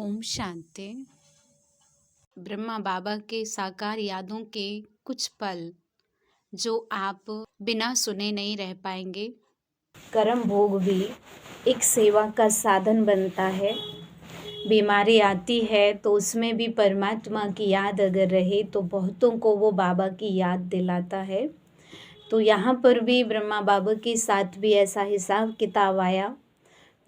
ओम शांति। ब्रह्मा बाबा के साकार यादों के कुछ पल जो आप बिना सुने नहीं रह पाएंगे। कर्म भोग भी एक सेवा का साधन बनता है। बीमारी आती है तो उसमें भी परमात्मा की याद अगर रहे तो बहुतों को वो बाबा की याद दिलाता है। तो यहाँ पर भी ब्रह्मा बाबा के साथ भी ऐसा हिसाब किताब आया।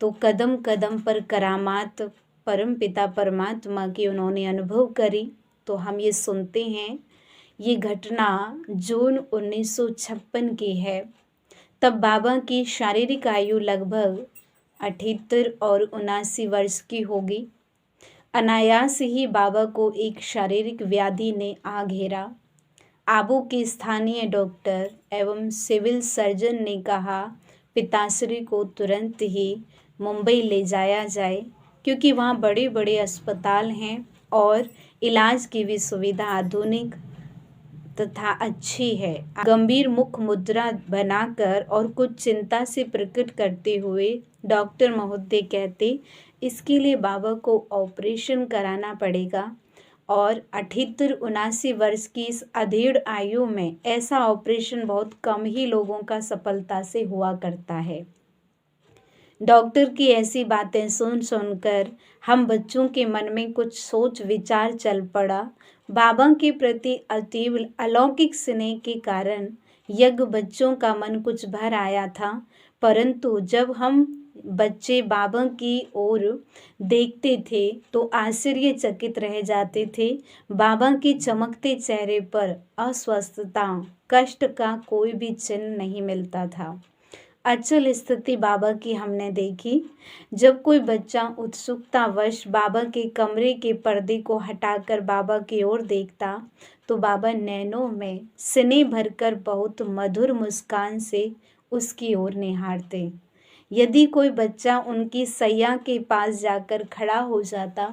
तो कदम कदम पर करामात परम पिता परमात्मा की उन्होंने अनुभव करी। तो हम ये सुनते हैं, ये घटना जून 1956 की है। तब बाबा की शारीरिक आयु लगभग 78 और 79 वर्ष की होगी। अनायास ही बाबा को एक शारीरिक व्याधि ने आ घेरा। आबू के स्थानीय डॉक्टर एवं सिविल सर्जन ने कहा पिताश्री को तुरंत ही मुंबई ले जाया जाए, क्योंकि वहाँ बड़े बड़े अस्पताल हैं और इलाज की भी सुविधा आधुनिक तथा अच्छी है। गंभीर मुख मुद्रा बनाकर और कुछ चिंता से प्रकट करते हुए डॉक्टर महोदय कहते, इसके लिए बाबा को ऑपरेशन कराना पड़ेगा और 78-79 वर्ष की इस अधेड़ आयु में ऐसा ऑपरेशन बहुत कम ही लोगों का सफलता से हुआ करता है। डॉक्टर की ऐसी बातें सुन सुनकर हम बच्चों के मन में कुछ सोच विचार चल पड़ा। बाबा के प्रति अतीव अलौकिक स्नेह के कारण यज्ञ बच्चों का मन कुछ भर आया था, परंतु जब हम बच्चे बाबा की ओर देखते थे तो आश्चर्यचकित रह जाते थे। बाबा के चमकते चेहरे पर अस्वस्थता कष्ट का कोई भी चिन्ह नहीं मिलता था। अचल स्थिति बाबा की हमने देखी। जब कोई बच्चा उत्सुकतावश बाबा के कमरे के पर्दे को हटाकर बाबा की ओर देखता तो बाबा नैनों में स्नेह भरकर बहुत मधुर मुस्कान से उसकी ओर निहारते। यदि कोई बच्चा उनकी सैया के पास जाकर खड़ा हो जाता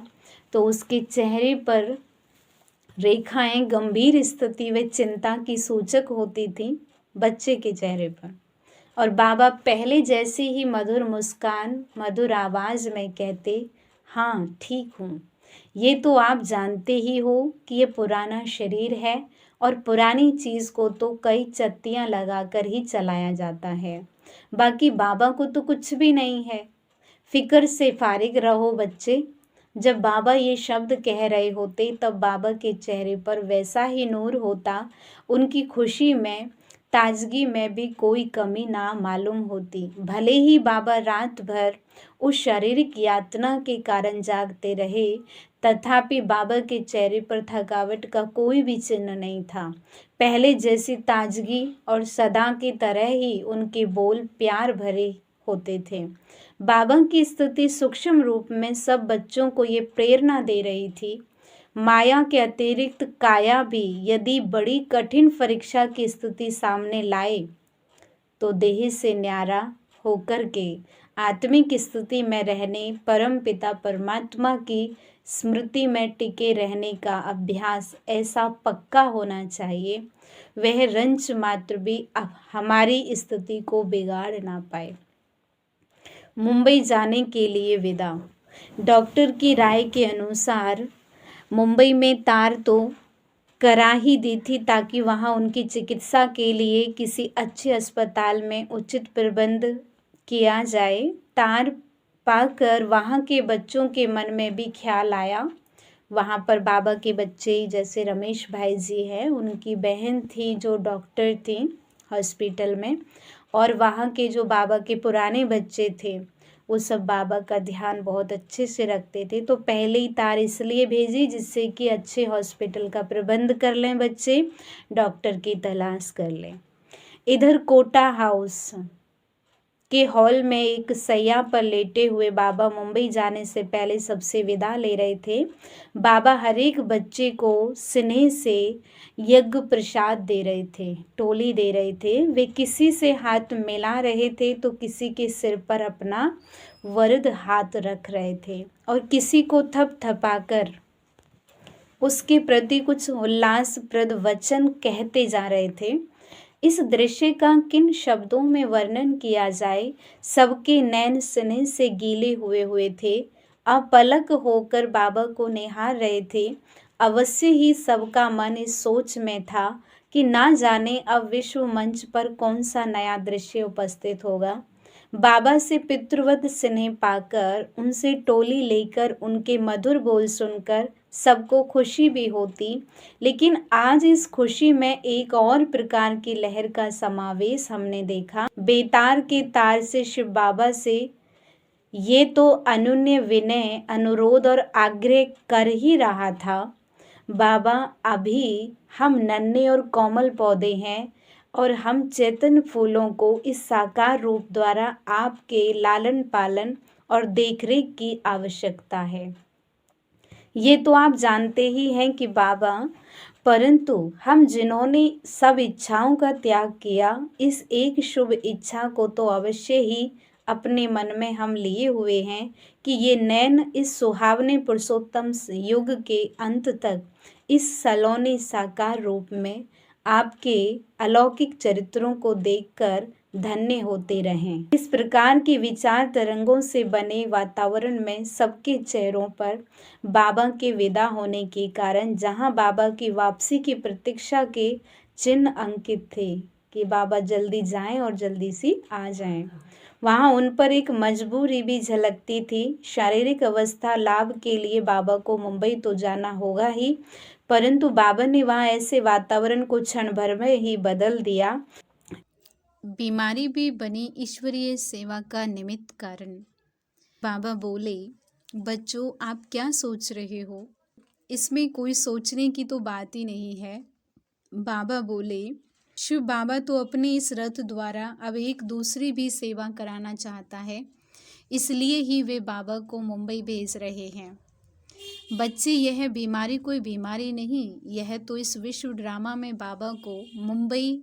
तो उसके चेहरे पर रेखाएं गंभीर स्थिति व चिंता की सूचक होती थी बच्चे के चेहरे पर, और बाबा पहले जैसे ही मधुर मुस्कान मधुर आवाज़ में कहते, हाँ ठीक हूँ, ये तो आप जानते ही हो कि ये पुराना शरीर है और पुरानी चीज़ को तो कई चत्तियाँ लगाकर ही चलाया जाता है, बाकी बाबा को तो कुछ भी नहीं है, फिक्र से फारिग रहो बच्चे। जब बाबा ये शब्द कह रहे होते तब बाबा के चेहरे पर वैसा ही नूर होता, उनकी खुशी में ताजगी में भी कोई कमी ना मालूम होती। भले ही बाबा रात भर उस शारीरिक यातना के कारण जागते रहे, तथापि बाबा के चेहरे पर थकावट का कोई भी चिन्ह नहीं था। पहले जैसी ताजगी और सदा की तरह ही उनके बोल प्यार भरे होते थे। बाबा की स्थिति सूक्ष्म रूप में सब बच्चों को ये प्रेरणा दे रही थी, माया के अतिरिक्त काया भी यदि बड़ी कठिन परीक्षा की स्थिति सामने लाए तो देह से न्यारा होकर के आत्मिक स्थिति में रहने, परम पिता परमात्मा की स्मृति में टिके रहने का अभ्यास ऐसा पक्का होना चाहिए, वह रंच मात्र भी हमारी स्थिति को बिगाड़ ना पाए। मुंबई जाने के लिए विदा। डॉक्टर की राय के अनुसार मुंबई में तार तो करा ही दी थी ताकि वहां उनकी चिकित्सा के लिए किसी अच्छे अस्पताल में उचित प्रबंध किया जाए। तार पाकर वहां के बच्चों के मन में भी ख्याल आया। वहां पर बाबा के बच्चे जैसे रमेश भाई जी हैं, उनकी बहन थी जो डॉक्टर थी हॉस्पिटल में, और वहाँ के जो बाबा के पुराने बच्चे थे वो सब बाबा का ध्यान बहुत अच्छे से रखते थे। तो पहले ही तार इसलिए भेजी जिससे कि अच्छे हॉस्पिटल का प्रबंध कर लें बच्चे, डॉक्टर की तलाश कर लें। इधर कोटा हाउस के हॉल में एक सैया पर लेटे हुए बाबा मुंबई जाने से पहले सबसे विदा ले रहे थे। बाबा हर एक बच्चे को स्नेह से यज्ञ प्रसाद दे रहे थे, टोली दे रहे थे। वे किसी से हाथ मिला रहे थे तो किसी के सिर पर अपना वरद हाथ रख रहे थे और किसी को थपथपाकर उसके प्रति कुछ उल्लासप्रद वचन कहते जा रहे थे। इस दृश्य का किन शब्दों में वर्णन किया जाए, सबके नैन स्नेह से गीले हुए थे। अपलक होकर बाबा को निहार रहे थे। अवश्य ही सबका मन इस सोच में था कि ना जाने अब विश्व मंच पर कौन सा नया दृश्य उपस्थित होगा। बाबा से पितृवत स्नेह पाकर, उनसे टोली लेकर, उनके मधुर बोल सुनकर सबको खुशी भी होती, लेकिन आज इस खुशी में एक और प्रकार की लहर का समावेश हमने देखा। बेतार के तार से शिव बाबा से ये तो अनुन्य विनय, अनुरोध और आग्रह कर ही रहा था, बाबा अभी हम नन्हे और कोमल पौधे हैं और हम चैतन्य फूलों को इस साकार रूप द्वारा आपके लालन पालन और देखरेख की आवश्यकता है। ये तो आप जानते ही हैं कि बाबा, परंतु हम जिन्होंने सब इच्छाओं का त्याग किया, इस एक शुभ इच्छा को तो अवश्य ही अपने मन में हम लिए हुए हैं कि ये नैन इस सुहावने पुरुषोत्तम युग के अंत तक इस सलोने साकार रूप में आपके अलौकिक चरित्रों को देखकर धन्य होते रहें। इस प्रकार की विचार तरंगों से बने वातावरण में सबके चेहरों पर बाबा के विदा होने के कारण, जहां बाबा की वापसी की प्रतीक्षा के चिन्ह अंकित थे कि बाबा जल्दी जाएं और जल्दी सी आ जाएं, वहां उन पर एक मजबूरी भी झलकती थी। शारीरिक अवस्था लाभ के लिए बाबा को मुंबई तो जाना होगा ही, परंतु बाबा ने वहां ऐसे वातावरण को क्षण भर में ही बदल दिया। बीमारी भी बनी ईश्वरीय सेवा का निमित्त कारण। बाबा बोले, बच्चों आप क्या सोच रहे हो? इसमें कोई सोचने की तो बात ही नहीं है। बाबा बोले, शिव बाबा तो अपने इस रथ द्वारा अब एक दूसरी भी सेवा कराना चाहता है, इसलिए ही वे बाबा को मुंबई भेज रहे हैं। बच्चे, यह बीमारी कोई बीमारी नहीं, यह तो इस विश्व ड्रामा में बाबा को मुंबई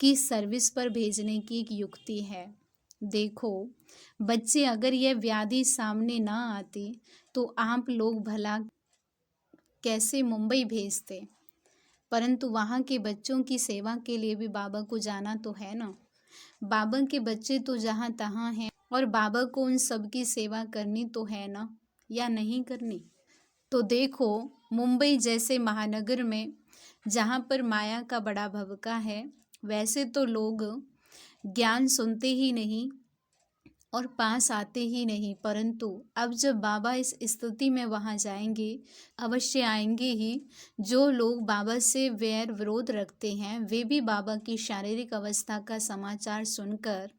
की सर्विस पर भेजने की एक युक्ति है। देखो बच्चे, अगर यह व्याधि सामने ना आती तो आप लोग भला कैसे मुंबई भेजते, परंतु वहाँ के बच्चों की सेवा के लिए भी बाबा को जाना तो है ना। बाबा के बच्चे तो जहाँ तहाँ हैं और बाबा को उन सब की सेवा करनी तो है ना, या नहीं करनी। तो देखो मुंबई जैसे महानगर में जहाँ पर माया का बड़ा भवका है, वैसे तो लोग ज्ञान सुनते ही नहीं और पास आते ही नहीं, परंतु अब जब बाबा इस स्थिति में वहाँ जाएंगे, अवश्य आएंगे ही। जो लोग बाबा से वैर विरोध रखते हैं, वे भी बाबा की शारीरिक अवस्था का समाचार सुनकर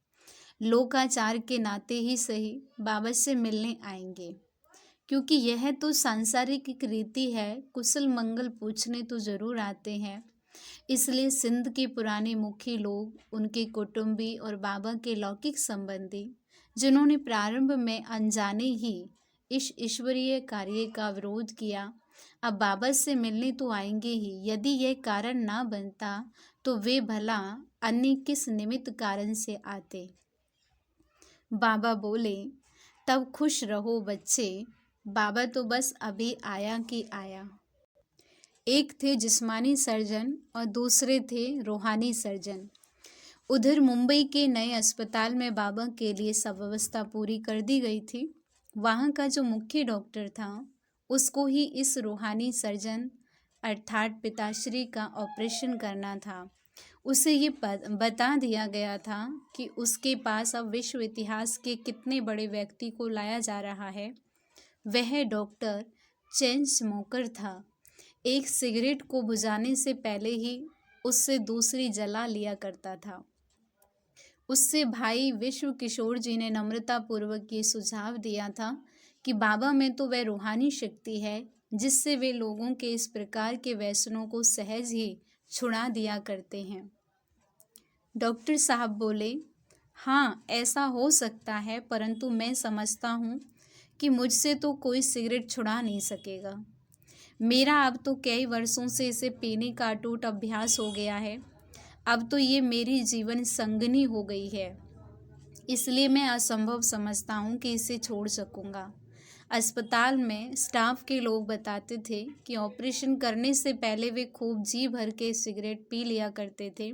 लोकाचार के नाते ही सही बाबा से मिलने आएंगे, क्योंकि यह तो सांसारिक एक रीति है, कुशल मंगल पूछने तो जरूर आते हैं। इसलिए सिंध के पुराने मुखी लोग, उनके कुटुंबी और बाबा के लौकिक संबंधी, जिन्होंने प्रारंभ में अनजाने ही इस ईश्वरीय कार्य का विरोध किया, अब बाबा से मिलने तो आएंगे ही। यदि यह कारण ना बनता तो वे भला अन्य किस निमित्त कारण से आते। बाबा बोले, तब खुश रहो बच्चे, बाबा तो बस अभी आया कि आया। एक थे जिस्मानी सर्जन और दूसरे थे रूहानी सर्जन। उधर मुंबई के नए अस्पताल में बाबा के लिए सब व्यवस्था पूरी कर दी गई थी। वहाँ का जो मुख्य डॉक्टर था, उसको ही इस रूहानी सर्जन अर्थात पिताश्री का ऑपरेशन करना था। उसे ये बता दिया गया था कि उसके पास अब विश्व इतिहास के कितने बड़े व्यक्ति को लाया जा रहा है। वह डॉक्टर चेन स्मोकर था। एक सिगरेट को बुझाने से पहले ही उससे दूसरी जला लिया करता था। उससे भाई विश्व किशोर जी ने नम्रता पूर्वक ये सुझाव दिया था कि बाबा में तो वह रूहानी शक्ति है जिससे वे लोगों के इस प्रकार के व्यसनों को सहज ही छुड़ा दिया करते हैं। डॉक्टर साहब बोले, हाँ ऐसा हो सकता है, परंतु मैं समझता हूँ कि मुझसे तो कोई सिगरेट छुड़ा नहीं सकेगा। मेरा अब तो कई वर्षों से इसे पीने का अटूट अभ्यास हो गया है। अब तो ये मेरी जीवन संगनी हो गई है, इसलिए मैं असंभव समझता हूँ कि इसे छोड़ सकूँगा। अस्पताल में स्टाफ के लोग बताते थे कि ऑपरेशन करने से पहले वे खूब जी भर के सिगरेट पी लिया करते थे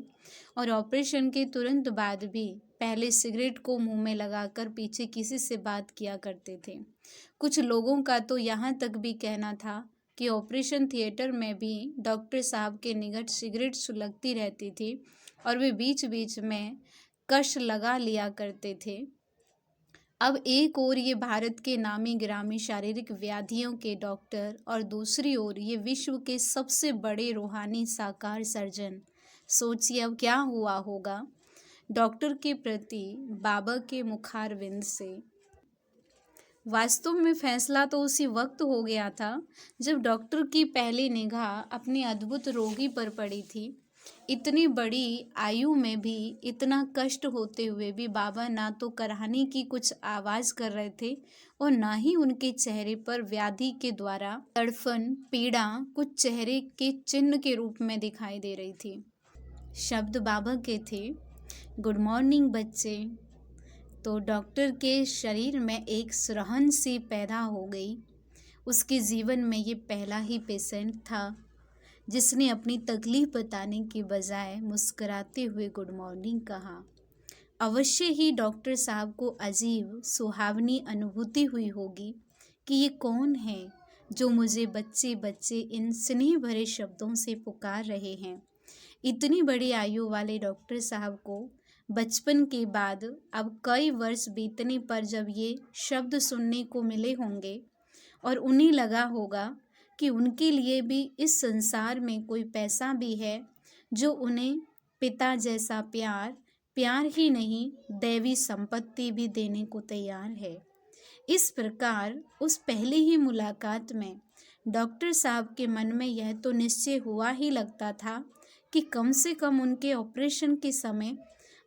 और ऑपरेशन के तुरंत बाद भी पहले सिगरेट को मुंह में लगाकर पीछे किसी से बात किया करते थे। कुछ लोगों का तो यहाँ तक भी कहना था कि ऑपरेशन थिएटर में भी डॉक्टर साहब के निकट सिगरेट सुलगती रहती थी और वे बीच बीच में कश लगा लिया करते थे। अब एक ओर ये भारत के नामी गिरामी शारीरिक व्याधियों के डॉक्टर और दूसरी ओर ये विश्व के सबसे बड़े रूहानी साकार सर्जन। सोचिए अब क्या हुआ होगा डॉक्टर के प्रति बाबा के मुखारविंद से। वास्तव में फैसला तो उसी वक्त हो गया था जब डॉक्टर की पहली निगाह अपने अद्भुत रोगी पर पड़ी थी। इतनी बड़ी आयु में भी इतना कष्ट होते हुए भी बाबा ना तो कराहने की कुछ आवाज़ कर रहे थे और ना ही उनके चेहरे पर व्याधि के द्वारा तड़फन पीड़ा कुछ चेहरे के चिन्ह के रूप में दिखाई दे रही थी। शब्द बाबा के थे, गुड मॉर्निंग बच्चे। तो डॉक्टर के शरीर में एक सुरहन सी पैदा हो गई। उसके जीवन में ये पहला ही पेशेंट था जिसने अपनी तकलीफ बताने के बजाय मुस्कुराते हुए गुड मॉर्निंग कहा। अवश्य ही डॉक्टर साहब को अजीब सुहावनी अनुभूति हुई होगी कि ये कौन है जो मुझे बच्चे बच्चे इन स्नेह भरे शब्दों से पुकार रहे हैं। इतनी बड़ी आयु वाले डॉक्टर साहब को बचपन के बाद अब कई वर्ष बीतने पर जब ये शब्द सुनने को मिले होंगे और उन्हें लगा होगा कि उनके लिए भी इस संसार में कोई पैसा भी है जो उन्हें पिता जैसा प्यार ही नहीं दैवी संपत्ति भी देने को तैयार है। इस प्रकार उस पहली ही मुलाकात में डॉक्टर साहब के मन में यह तो निश्चय हुआ ही लगता था कि कम से कम उनके ऑपरेशन के समय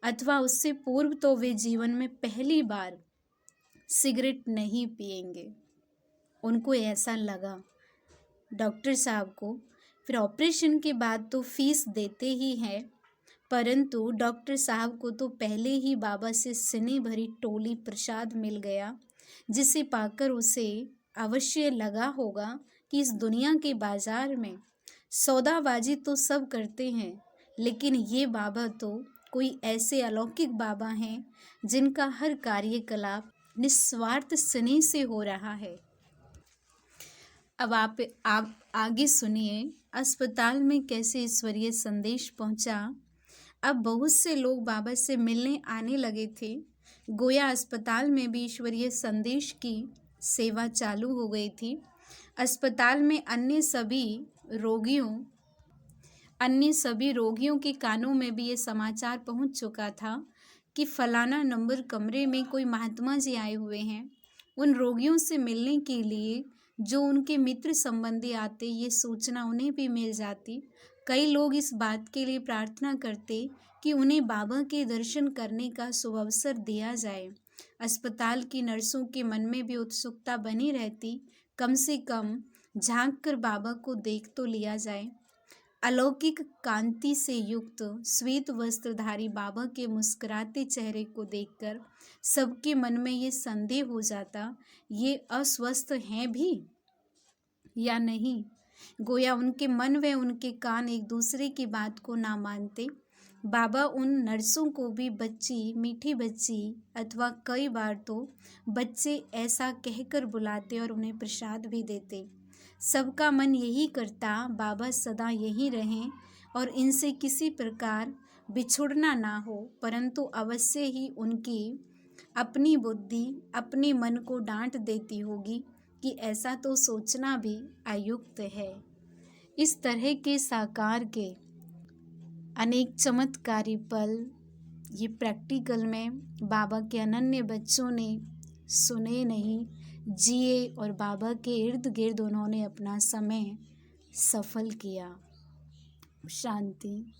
अथवा उससे पूर्व तो वे जीवन में पहली बार सिगरेट नहीं पिएंगे। उनको ऐसा लगा डॉक्टर साहब को। फिर ऑपरेशन के बाद तो फीस देते ही हैं, परंतु डॉक्टर साहब को तो पहले ही बाबा से स्नेह भरी टोली प्रसाद मिल गया, जिसे पाकर उसे अवश्य लगा होगा कि इस दुनिया के बाजार में सौदाबाजी तो सब करते हैं, लेकिन ये बाबा तो कोई ऐसे अलौकिक बाबा हैं जिनका हर कार्यकलाप निस्वार्थ स्नेह से हो रहा है। अब आप आगे सुनिए अस्पताल में कैसे ईश्वरीय संदेश पहुंचा। अब बहुत से लोग बाबा से मिलने आने लगे थे। गोया अस्पताल में भी ईश्वरीय संदेश की सेवा चालू हो गई थी। अस्पताल में अन्य सभी रोगियों के कानों में भी ये समाचार पहुंच चुका था कि फलाना नंबर कमरे में कोई महात्मा जी आए हुए हैं। उन रोगियों से मिलने के लिए जो उनके मित्र संबंधी आते, ये सूचना उन्हें भी मिल जाती। कई लोग इस बात के लिए प्रार्थना करते कि उन्हें बाबा के दर्शन करने का शुभ अवसर दिया जाए। अस्पताल की नर्सों के मन में भी उत्सुकता बनी रहती, कम से कम झांक कर बाबा को देख तो लिया जाए। अलौकिक कांति से युक्त श्वेत वस्त्रधारी बाबा के मुस्कुराते चेहरे को देखकर सबके मन में ये संदेह हो जाता, ये अस्वस्थ हैं भी या नहीं। गोया उनके मन व उनके कान एक दूसरे की बात को ना मानते। बाबा उन नर्सों को भी बच्ची, मीठी बच्ची अथवा कई बार तो बच्चे ऐसा कहकर बुलाते और उन्हें प्रसाद भी देते। सबका मन यही करता बाबा सदा यहीं रहें और इनसे किसी प्रकार बिछुड़ना ना हो, परंतु अवश्य ही उनकी अपनी बुद्धि अपने मन को डांट देती होगी कि ऐसा तो सोचना भी अयुक्त है। इस तरह के साकार के अनेक चमत्कारी पल ये प्रैक्टिकल में बाबा के अनन्य बच्चों ने सुने नहीं, जिए और बाबा के इर्द गिर्द उन्होंने अपना समय सफल किया। शांति।